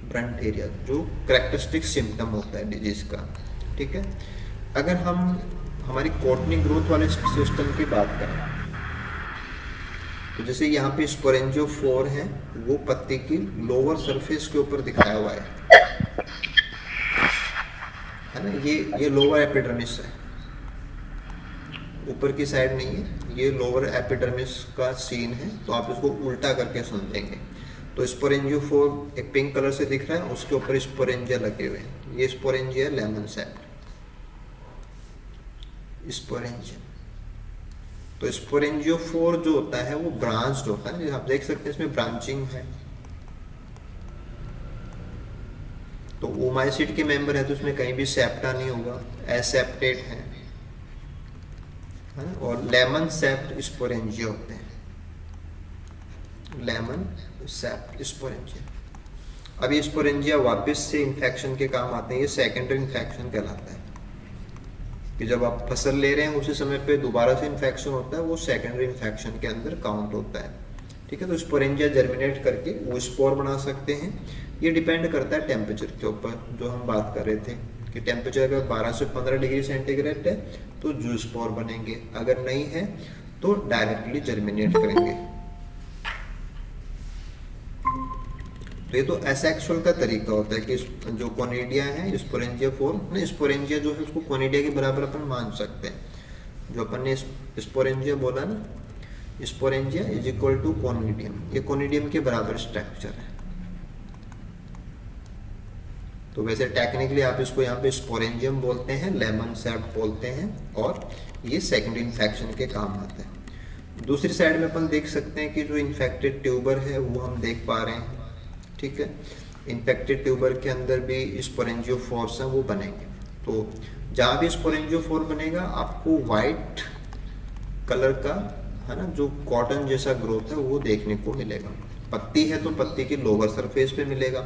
ब्रंट एरिया जो करेक्टरिस्टिक सिम्टम होता है डिजीज का। ठीक है, अगर हम हमारी कॉटनी ग्रोथ वाले सिस्टम की बात करें तो जैसे यहाँ पे स्पोरेंजियोफोर है, वो पत्ती की लोअर सरफेस के ऊपर दिखाया हुआ है ना। ये लोअर एपिडर्मिस है, ऊपर की साइड नहीं है, ये लोअर एपिडर्मिस का सीन है। तो आप इसको उल्टा करके समझेंगे तो स्पोरेंजियोफोर एक पिंक कलर से दिख रहा है, उसके ऊपर स्पोरेंजिया लगे हुए हैं, ये स्पोरेंजिया लेमन सेप्ट स्पोरेंजिया। तो स्पोरेंजियोफोर जो होता है वो ब्रांच्ड होता है, जैसे आप देख सकते हैं इसमें ब्रांचिंग है। तो ओमाइसिड के मेंबर है तो इसमें कहीं भी सेप्टा नहीं होगा, एसेप्टेट है ना। और लेमन सेप्ट स्पोरेंजिया होते हैं, लेमन सेप्ट स्पोरेंजिया। अब ये स्पोरेंजिया वापस से इन्फेक्शन के काम आते हैं, ये सेकेंडरी इन्फेक्शन कहलाता है कि जब आप फसल ले रहे हैं उसी समय पे दोबारा से इन्फेक्शन होता है, वो सेकेंडरी इन्फेक्शन के अंदर काउंट होता है। ठीक है, तो स्पोरेंजिया जर्मिनेट करके वो स्पोर बना सकते हैं। ये डिपेंड करता है टेम्परेचर के ऊपर, जो हम बात कर रहे थे कि टेम्परेचर अगर 12 से 15 डिग्री सेंटीग्रेड है तो जू स्पोर बनेंगे, अगर नहीं है तो डायरेक्टली जर्मिनेट करेंगे। तो ये तो एसेक्सुअल का तरीका होता है कि जो कोनिडिया है स्पोरेंजिया फोर ना, स्पोरेंजिया जो है उसको कोनिडिया के बराबर अपन मान सकते हैं। जो अपन ने स्पोरेंजिया बोला ना, स्पोरेंजिया इज इक्वल टू कोनिडियम, ये कोनिडियम के बराबर स्ट्रक्चर है। तो वैसे टेक्निकली आप इसको यहाँ पे स्पोरेंजियम बोलते हैं, लेमन सेप्ट बोलते हैं, और ये सेकेंडरी इन्फेक्शन के काम आता है। दूसरी साइड में अपन देख सकते हैं कि जो इन्फेक्टेड ट्यूबर है वो हम देख पा रहे हैं। ठीक है, इन्फेक्टेड ट्यूबर के अंदर भी स्पोरेंजियोफोर्स हैं वो बनेंगे। तो जहाँ भी स्पोरेंजियोफोर बनेगा आपको वाइट कलर का, है ना, जो कॉटन जैसा ग्रोथ है वो देखने को मिलेगा। पत्ती है तो पत्ती की लोअर सरफेस पे मिलेगा,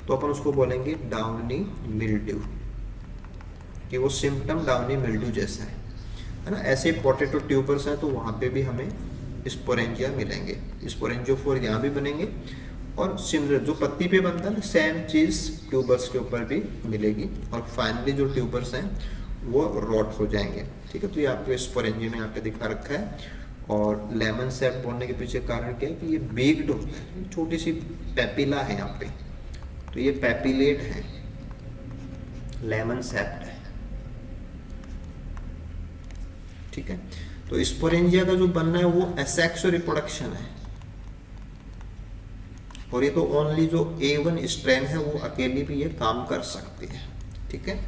तो अपन उसको बोलेंगे डाउनी मिल्ड्यू, कि वो सिम्टम डाउनी मिल्ड्यू जैसा है ना। ऐसे पोटैटो ट्यूबर्स हैं तो वहाँ पे भी हमें स्पोरेंजिया मिलेंगे, स्पोरेंजियोफोर यहाँ भी बनेंगे, और सिमिलर जो पत्ती पे बनता है ना सेम चीज़ ट्यूबर्स के ऊपर भी मिलेगी, और फाइनली जो ट्यूबर्स हैं वो रॉट हो जाएंगे। ठीक है, तो ये आपको स्पोरेंजिया में यहाँ पे दिखा रखा है। और लेमन सेप्ट बोलने के पीछे कारण क्या है कि ये बेक्ड होता है, छोटी सी पेपिला है यहाँ पे, तो ये पेपिलेट है, लेमन सेप्ट है। ठीक है, तो स्पोरेंजिया का जो बनना है वो एसेक्सुअल रिप्रोडक्शन है, और ये तो ओनली जो A1 स्ट्रेन है वो अकेली भी ये काम कर सकती है। ठीक है,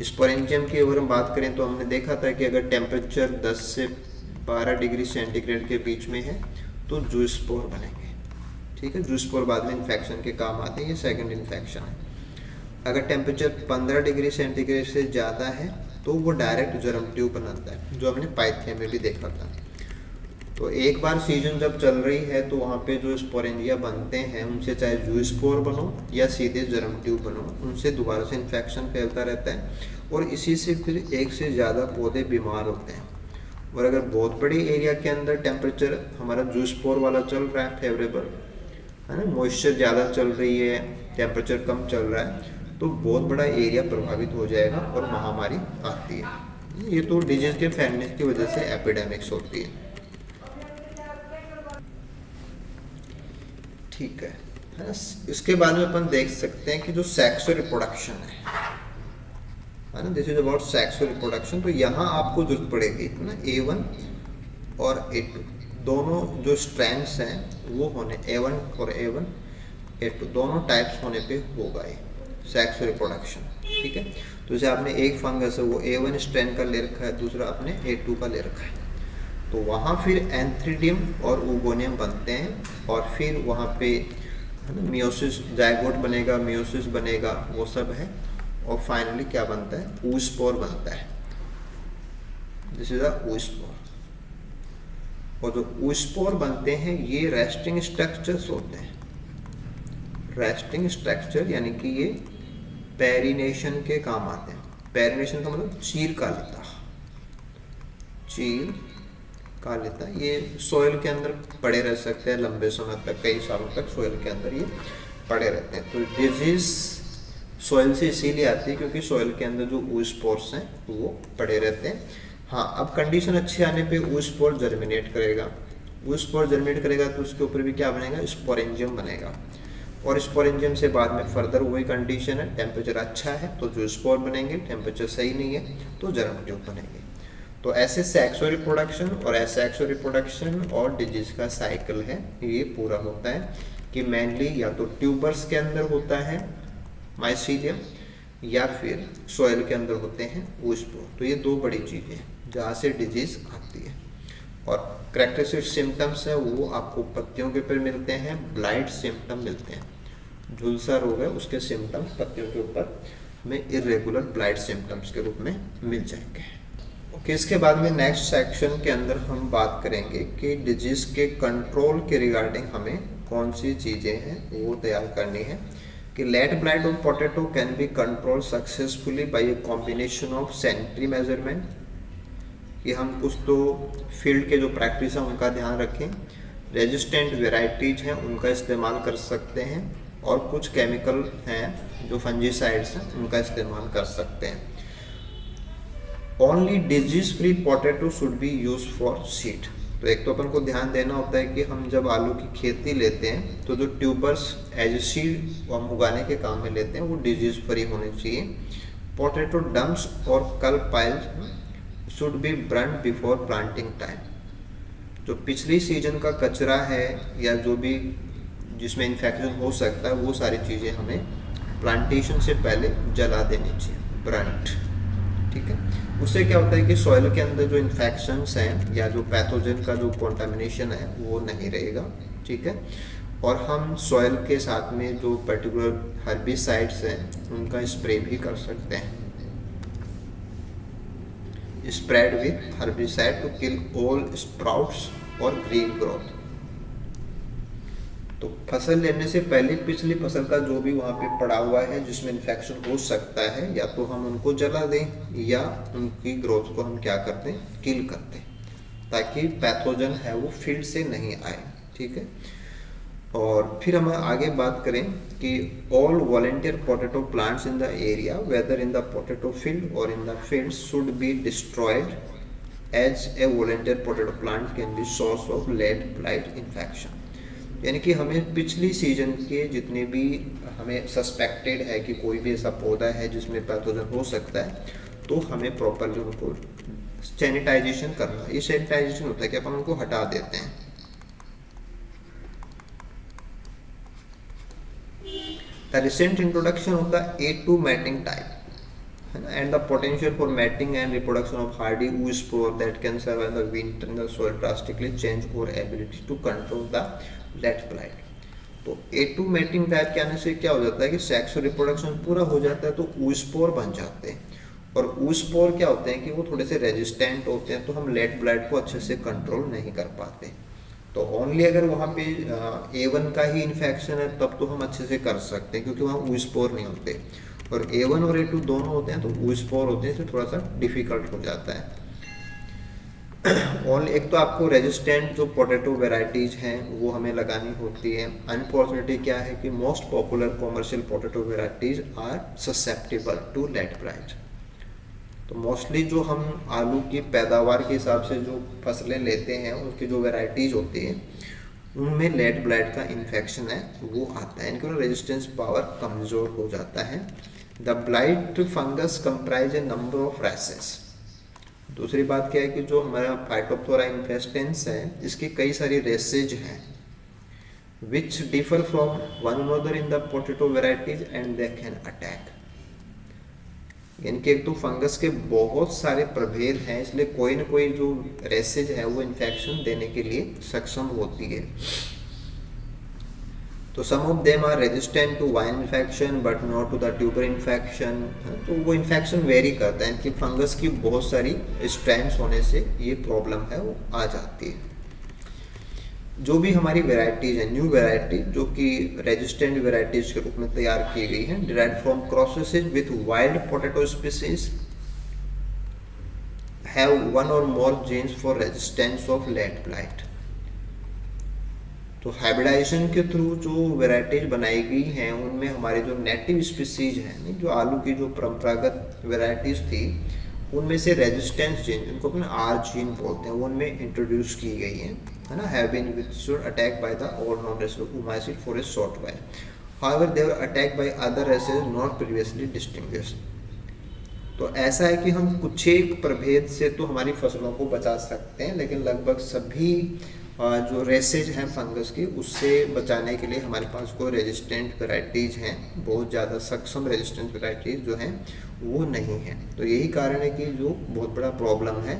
स्पोरेंजियम की अगर हम बात करें तो हमने देखा था कि अगर टेम्परेचर 10 से 12 डिग्री सेंटीग्रेड के बीच में है तो जूस्पोर बनेंगे। ठीक है, जूस्पोर बाद में इन्फेक्शन के काम आते हैं, ये सेकंड इन्फेक्शन है। अगर टेम्परेचर 15 डिग्री सेंटीग्रेड से ज़्यादा है तो वो डायरेक्ट जर्म ट्यूब बनाता है, जो हमने पाइथिया में भी देखा था। तो एक बार सीजन जब चल रही है तो वहाँ पे जो स्पोरेंजिया बनते हैं उनसे चाहे जूस्पोर बनो या सीधे जर्म ट्यूब बनो, उनसे दोबारा से इन्फेक्शन फैलता रहता है, और इसी से फिर एक से ज़्यादा पौधे बीमार होते हैं। और अगर बहुत बड़ी एरिया के अंदर टेम्परेचर हमारा जूस्पोर वाला चल रहा है फेवरेबल, है ना, मॉइस्चर ज़्यादा चल रही है, टेम्परेचर कम चल रहा है, तो बहुत बड़ा एरिया प्रभावित हो जाएगा और महामारी आती है। ये तो डिजीज के फैलने की वजह से एपिडेमिक्स होती है। ठीक है ना। इसके बाद में अपन देख सकते हैं कि जो सेक्सुअल रिप्रोडक्शन है ना, this is about sexual reproduction. तो यहाँ आपको जरूरत पड़ेगी ना A1 और A2 दोनों जो स्ट्रैंड्स हैं वो होने, A1 और A2 दोनों टाइप्स होने पे होगा ये सेक्स रिप्रोडक्शन, ठीक है। तो जैसे आपने एक फंगस है वो A1 स्ट्रेन का ले रखा है, दूसरा आपने A2 का ले रखा है, तो वहाँ फिर एंथ्रीडियम और ओगोनियम बनते हैं और फिर वहाँ पे मियोसिस, जायगोट बनेगा, मियोसिस बनेगा, वो सब है, और फाइनली क्या बनता है, oospore बनता है। This is a oospore। और जो oospore बनते हैं ये रेस्टिंग स्ट्रक्चर्स होते हैं। रेस्टिंग स्ट्रक्चर यानी कि ये पेरिनेशन के काम आते हैं। पेरिनेशन का मतलब चीर का लेता, चीर का लेता। ये सोयल के अंदर पड़े रह सकते हैं लंबे समय तक, कई सालों तक सोयल के अंदर ये पड़े रहते हैं। तो डिजीज सोयल से इसीलिए आती है क्योंकि सोयल के अंदर जो oospores हैं वो पड़े रहते हैं। हाँ, अब कंडीशन अच्छी आने पे oospore जर्मिनेट करेगा। oospore जर्मिनेट करेगा तो उसके ऊपर भी क्या बनेगा, स्पोरेंजियम बनेगा, और स्पोरेंजियम से बाद में फर्दर वही कंडीशन है, टेम्परेचर अच्छा है तो जो स्पोर बनेंगे, टेम्परेचर सही नहीं है तो जर्म ट्यूब बनेंगे। तो ऐसे सेक्सुअल रिप्रोडक्शन और एसेक्सुअल रिप्रोडक्शन और डिजीज का साइकिल है, ये पूरा होता है कि मेनली या तो ट्यूबर्स के अंदर होता है माइसीलियम या फिर सोयल के अंदर होते हैं oospore। तो ये दो बड़ी चीज़ें हैं जहाँ से डिजीज आती है। और करेक्टरिस्टिक सिम्टम्स है वो आपको पत्तियों के ऊपर मिलते हैं, ब्लाइट सिम्टम मिलते हैं, झुलसा रोग है उसके सिम्टम्स पत्तियों के ऊपर में इरेगुलर ब्लाइट सिम्टम्स के रूप में मिल जाएंगे। ओके, इसके बाद में नेक्स्ट सेक्शन के अंदर हम बात करेंगे कि डिजीज के कंट्रोल के रिगार्डिंग हमें कौन सी चीज़ें हैं वो तैयार करनी है। कि late blight of potato can be control successfully by a combination of sanitary measurement, कि हम कुछ तो फील्ड के जो प्रैक्टिस है उनका ध्यान रखें, रेजिस्टेंट वेराइटीज हैं उनका इस्तेमाल कर सकते हैं, और कुछ केमिकल हैं जो फंजीसाइड्स हैं उनका इस्तेमाल कर सकते हैं। Only disease free potato should be use for seed. तो एक तो अपन को ध्यान देना होता है कि हम जब आलू की खेती लेते हैं तो जो ट्यूबर्स एज ए सीड हम उगाने के काम में लेते हैं वो डिजीज फ्री होने चाहिए। पोटैटो डम्प्स और cull piles should be burned before planting time. जो पिछली सीजन का कचरा है या जो भी जिसमें इन्फेक्शन हो सकता है वो सारी चीज़ें हमें प्लांटेशन से पहले जला देनी चाहिए, ब्रंट, ठीक है। उससे क्या होता है कि सॉइल के अंदर जो इन्फेक्शंस हैं या जो पैथोजन का जो कॉन्टामिनेशन है वो नहीं रहेगा, ठीक है। और हम सॉइल के साथ में जो पर्टिकुलर हर्बिसाइड्स हैं उनका स्प्रे भी कर सकते हैं, spread with herbicide to kill all sprouts और ग्रीन ग्रोथ। तो फसल लेने से पहले पिछली फसल का जो भी वहाँ पे पड़ा हुआ है जिसमें इन्फेक्शन हो सकता है या तो हम उनको जला दें या उनकी ग्रोथ को हम क्या करते हैं, किल करते हैं, ताकि पैथोजन है वो फील्ड से नहीं आए, ठीक है। और फिर हम आगे बात करें कि all volunteer potato plants in the area whether in the potato field और in the field should be destroyed as a volunteer potato plant can be source of late blight infection. यानी कि हमें पिछली सीजन के जितने भी हमें suspected है कि कोई भी ऐसा पौधा है जिसमें पैथोजन हो सकता है तो हमें प्रॉपरली उनको सैनिटाइजेशन करना। ये सैनिटाइजेशन होता है कि अपन उनको हटा देते हैं। The recent introduction of the A2 mating type है ना, and the potential for mating and reproduction of hardy oospore that can survive the winter in the soil drastically change our ability to control the late blight. तो A2 mating type के आने से क्या हो जाता है कि सेक्सुअल रिप्रोडक्शन पूरा हो जाता है तो oospore बन जाते हैं, और oospore क्या होते हैं कि वो थोड़े से रेजिस्टेंट होते हैं तो हम लेट ब्लाइट को अच्छे से कंट्रोल नहीं कर पाते। तो ओनली अगर वहाँ पे A1 का ही इन्फेक्शन है तब तो हम अच्छे से कर सकते हैं क्योंकि वहाँ oospore नहीं होते, और A1 और A2 दोनों होते हैं तो oospore होते हैं, इसलिए थोड़ा सा डिफिकल्ट हो जाता है। ओनली एक तो आपको रेजिस्टेंट जो पोटैटो वेराइटीज हैं वो हमें लगानी होती है। अनफॉर्चुनेटली क्या है कि most popular commercial potato varieties are susceptible to late blight. तो मोस्टली जो हम आलू की पैदावार के हिसाब से जो फसलें लेते हैं उनकी जो वेराइटीज होती हैं उनमें लेट ब्लाइट का इन्फेक्शन है वो आता है, इनका रेजिस्टेंस पावर कमज़ोर हो जाता है। The blight fungus comprise A number of rashes. दूसरी बात क्या है कि जो हमारा फाइटोप्थोरा इन्फेस्टेंस है इसकी कई सारी रेसेज हैं, which differ from one another in the potato varieties and they can attack। यानी कि एक तो फंगस के बहुत सारे प्रभेद हैं, इसलिए कोई ना कोई जो रेसेज है वो इन्फेक्शन देने के लिए सक्षम होती है। तो some of them are resistant to vine infection but not to the tuber infection. तो वो इन्फेक्शन वेरी करता है कि फंगस की बहुत सारी स्ट्रेंथ्स होने से ये प्रॉब्लम है वो आ जाती है। जो भी हमारी वेराइटीज है, न्यू वेराइटी जो कि रेजिस्टेंट वेराइटीज के रूप में तैयार की गई है, derived from crosses with wild potato species have one or more genes for resistance of late blight. तो हाइब्रिडाइजेशन के थ्रू जो वेराइटीज बनाई गई हैं उनमें हमारे जो नेटिव स्पीसीज हैं, जो आलू की जो परंपरागत वेराइटीज थी, उनमें से रेजिस्टेंस जीन, जिनको अपन आर जीन बोलते हैं, वो उनमें इंट्रोड्यूस की गई है ना, have been withstood attack by the old known races oomycete for a short while, however they were attacked by other races not previously distinguished. तो ऐसा है कि हम कुछ एक प्रभेद से तो हमारी फसलों को बचा सकते हैं, लेकिन लगभग सभी जो रेसेज हैं फंगस की, उससे बचाने के लिए हमारे पास कोई रेजिस्टेंट वेराइटीज़ हैं, बहुत ज़्यादा सक्षम रेजिस्टेंट वेराइटीज़ जो हैं वो नहीं है। तो यही कारण है कि जो बहुत बड़ा प्रॉब्लम है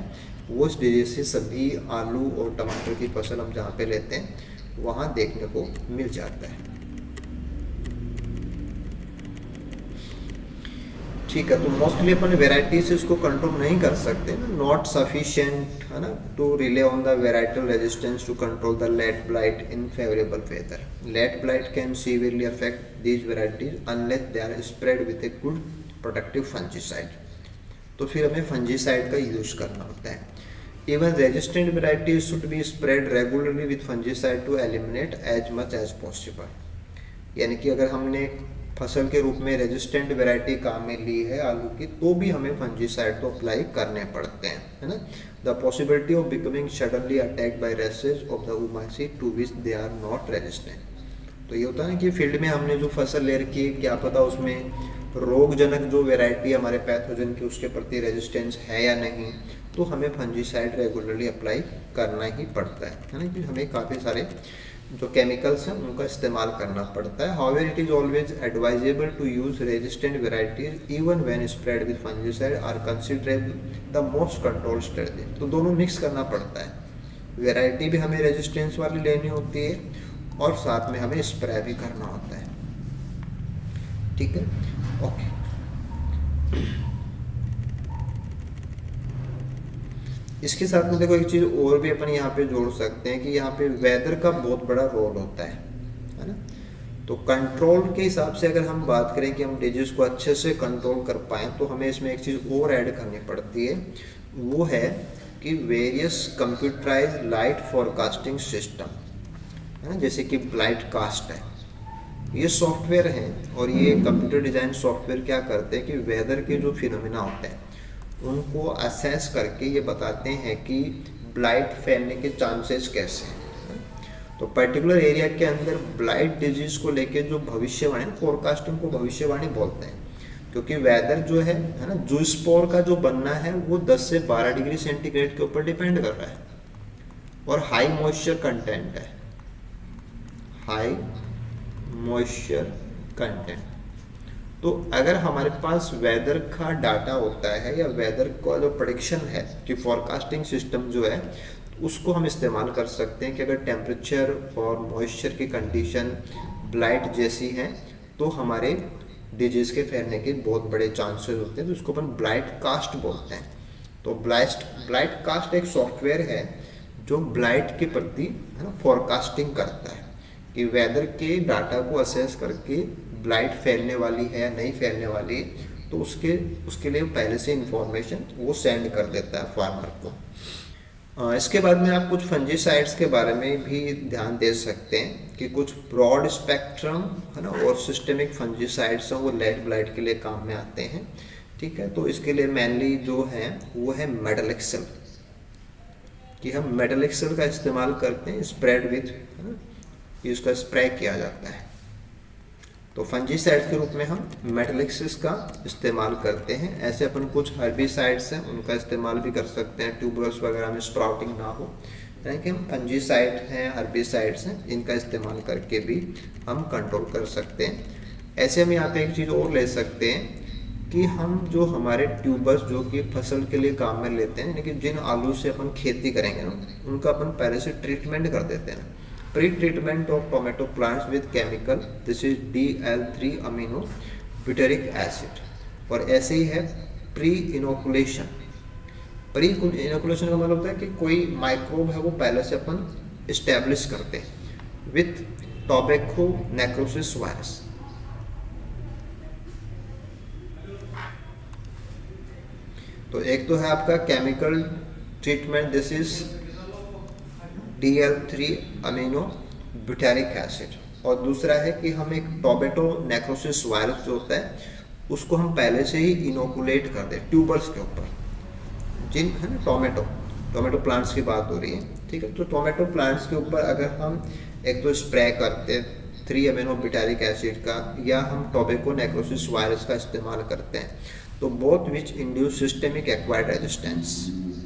वो इस डिजीज से सभी आलू और टमाटर की फसल हम जहाँ पे लेते हैं वहाँ देखने को मिल जाता है। ठीक है, तो मोस्टली अपन वेराइटी से इसको कंट्रोल नहीं कर सकते ना, नॉट सफिशिएंट है ना, to rely on the varietal resistance to control the late blight in favourable weather. Late blight can severely affect these varieties unless they are spread with a good protective fungicide. तो फिर हमें fungicide का use करना होता है। Even resistant varieties should be spread regularly with fungicide to eliminate as much as possible. यानी कि अगर हमने फसल के रूप में रेजिस्टेंट वेराइटी काम में ली है आलू की, तो भी हमें फंजीसाइड तो अप्लाई करने पड़ते हैं, है ना। The possibility of becoming suddenly attacked by races of the oomycete to which they are not resistant. तो ये होता है ना कि फील्ड में हमने जो फसल ले रखी है, क्या पता उसमें रोगजनक जो वेराइटी हमारे पैथोजन की उसके प्रति रेजिस्टेंस है या नहीं, तो हमें फंजीसाइड रेगुलरली अप्लाई करना ही पड़ता है ना, कि हमें काफ़ी सारे जो केमिकल्स हैं उनका इस्तेमाल करना पड़ता है। However it is always advisable to use resistant varieties even when spread with fungicide are considerable the most control strategy. तो दोनों मिक्स करना पड़ता है, वेराइटी भी हमें रेजिस्टेंस वाली लेनी होती है और साथ में हमें स्प्रे भी करना होता है। ठीक है, ओके। इसके साथ में देखो एक चीज और भी अपन यहाँ पे जोड़ सकते हैं कि यहाँ पे वेदर का बहुत बड़ा रोल होता है ना। तो कंट्रोल के हिसाब से अगर हम बात करें कि हम डिजीज को अच्छे से कंट्रोल कर पाएं, तो हमें इसमें एक चीज और ऐड करनी पड़ती है, वो है कि various computerize light forecasting system, है ना, जैसे कि ब्लाइट कास्ट है। ये सॉफ्टवेयर हैं और ये कंप्यूटर डिजाइन सॉफ्टवेयर क्या करते हैं कि वेदर के जो फिनोमिना होते हैं उनको असेस करके ये बताते हैं कि ब्लाइट फैलने के चांसेस कैसे हैं। तो पर्टिकुलर एरिया के अंदर ब्लाइट डिजीज को लेके जो भविष्यवाणी, फोरकास्टिंग को भविष्यवाणी बोलते हैं, क्योंकि वेदर जो है ना, जूस्पोर का जो बनना है वो 10 से 12 डिग्री सेंटीग्रेड के ऊपर डिपेंड कर रहा है और हाई मॉइस्चर कंटेंट है, हाई मॉइस्चर कंटेंट। तो अगर हमारे पास वेदर का डाटा होता है या वेदर का जो प्रेडिक्शन है कि फॉरकास्टिंग सिस्टम जो है उसको हम इस्तेमाल कर सकते हैं कि अगर टेम्परेचर और मॉइस्चर की कंडीशन ब्लाइट जैसी है तो हमारे डिजीज के फैलने के बहुत बड़े चांसेस होते हैं, तो उसको अपन ब्लाइट कास्ट बोलते हैं। तो ब्लाइट कास्ट एक सॉफ्टवेयर है जो ब्लाइट के प्रति है ना फॉरकास्टिंग करता है कि वेदर के डाटा को असेस करके ब्लाइट फैलने वाली है या नहीं फैलने वाली, तो उसके लिए पहले से इंफॉर्मेशन वो सेंड कर देता है फार्मर को। इसके बाद में आप कुछ फंजीसाइड्स के बारे में भी ध्यान दे सकते हैं कि कुछ ब्रॉड स्पेक्ट्रम है ना और सिस्टेमिक फंजीसाइड्स हैं वो लेट ब्लाइट के लिए काम में आते हैं। ठीक है, तो इसके लिए मेनली जो है वो है मेटलेक्सेल, कि हम मेटलेक्सेल का इस्तेमाल करते हैं, स्प्रेड विथ है ना, इसका स्प्रे किया जाता है। तो फंजीसाइड के रूप में हम मेटलेक्सिस का इस्तेमाल करते हैं। ऐसे अपन कुछ हर्बिसाइड्स हैं उनका इस्तेमाल भी कर सकते हैं ट्यूबरस वगैरह में स्प्राउटिंग ना हो, यानी कि हम फंजीसाइड हैं, हर्बिसाइड्स हैं, इनका इस्तेमाल करके भी हम कंट्रोल कर सकते हैं। ऐसे हम यहाँ पे एक चीज़ और ले सकते हैं कि हम जो हमारे ट्यूबर्स जो कि फसल के लिए काम में लेते हैं, यानी कि जिन आलू से अपन खेती करेंगे ना, उनका अपन पहले से ट्रीटमेंट कर देते हैं। Pre treatment of tomato plants with chemical, this is DL3 amino butyric acid. और ऐसे ही है प्री इनोकुलेशन। प्री इनोकुलेशन का मतलब होता है कि कोई माइक्रोब है वो पहले से अपन इस्टेब्लिश करते हैं विथ टोबैको नेक्रोसिस वायरस। तो एक तो है आपका chemical treatment, this is DL3 amino butyric acid. और दूसरा है कि हम एक टोबैको नेक्रोसिस वायरस जो होता है उसको हम पहले से ही इनोकुलेट कर दें ट्यूबर्स के ऊपर, जिन है ना टोमेटो प्लांट्स की बात हो रही है, ठीक है। तो टोमेटो प्लांट्स के ऊपर अगर हम एक तो स्प्रे करते 3 अमीनो ब्यूटेरिक एसिड का, या हम टोबैको नेक्रोसिस वायरस का इस्तेमाल करते हैं, तो both which induce systemic acquired resistance.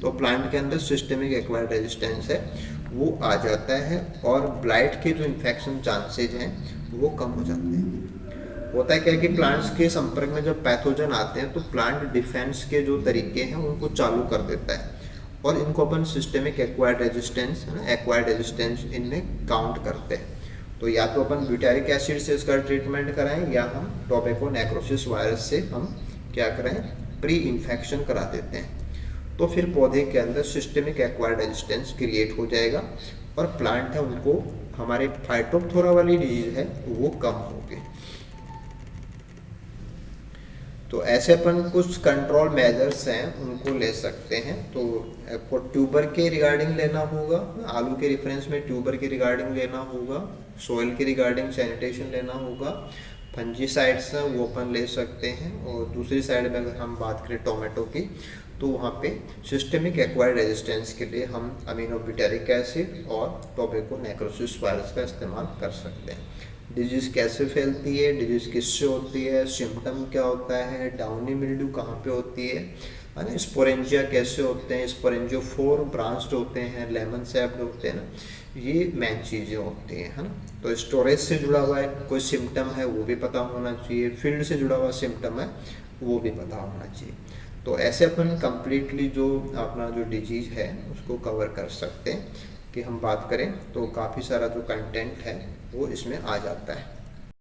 तो प्लांट के अंदर सिस्टेमिक एक्वायर्ड रेजिस्टेंस है वो आ जाता है, और ब्लाइट के जो इन्फेक्शन चांसेज हैं वो कम हो जाते हैं। होता है क्या कि प्लांट्स के संपर्क में जब पैथोजन आते हैं तो प्लांट डिफेंस के जो तरीके हैं उनको चालू कर देता है, और इनको अपन सिस्टेमिक एक्वायर्ड रेजिस्टेंस इनमें काउंट करते हैं। तो या तो अपन ब्यूटेरिक एसिड से इसका ट्रीटमेंट कराएं, या हम टोबैको नेक्रोसिस वायरस से हम क्या करें, प्री इन्फेक्शन करा देते हैं। तो फिर पौधे के अंदर सिस्टेमिक एक्वायर्ड रेजिस्टेंस क्रिएट हो जाएगा, और प्लांट है उनको हमारे फाइटोप्थोरा वाली डिजीज है वो कम होगी। तो ऐसे अपन कुछ कंट्रोल मेजर्स हैं उनको ले सकते हैं। तो आपको ट्यूबर के रिगार्डिंग लेना होगा, आलू के रेफरेंस में ट्यूबर के रिगार्डिंग लेना होगा, सोइल के रिगार्डिंग सैनिटेशन लेना होगा, फंजीसाइड्स हैं वो अपन ले सकते हैं। और दूसरी साइड में अगर हम बात करें टोमेटो की, तो वहाँ पे सिस्टेमिक एक्वायर्ड रेजिस्टेंस के लिए हम अमीनो ब्यूटेरिक एसिड और टोबैको नेक्रोसिस वायरस का इस्तेमाल कर सकते हैं। डिजीज़ कैसे फैलती है, डिजीज़ किससे होती है, सिम्टम क्या होता है, डाउनी मिल्ड्यू कहाँ पे होती है ना, स्पोरेंजिया कैसे होते हैं, स्पोरेंजियोफोर ब्रांच्ड होते हैं, लेमन सैप्ड होते हैं ना, ये मेन चीज़ें होती हैं, है ना। तो स्टोरेज से जुड़ा हुआ है कोई सिम्टम है वो भी पता होना चाहिए, फील्ड से जुड़ा हुआ सिम्टम है वो भी पता होना चाहिए। तो ऐसे अपन कंप्लीटली जो अपना जो डिजीज़ है उसको कवर कर सकते हैं। कि हम बात करें तो काफ़ी सारा जो कंटेंट है वो इसमें आ जाता है।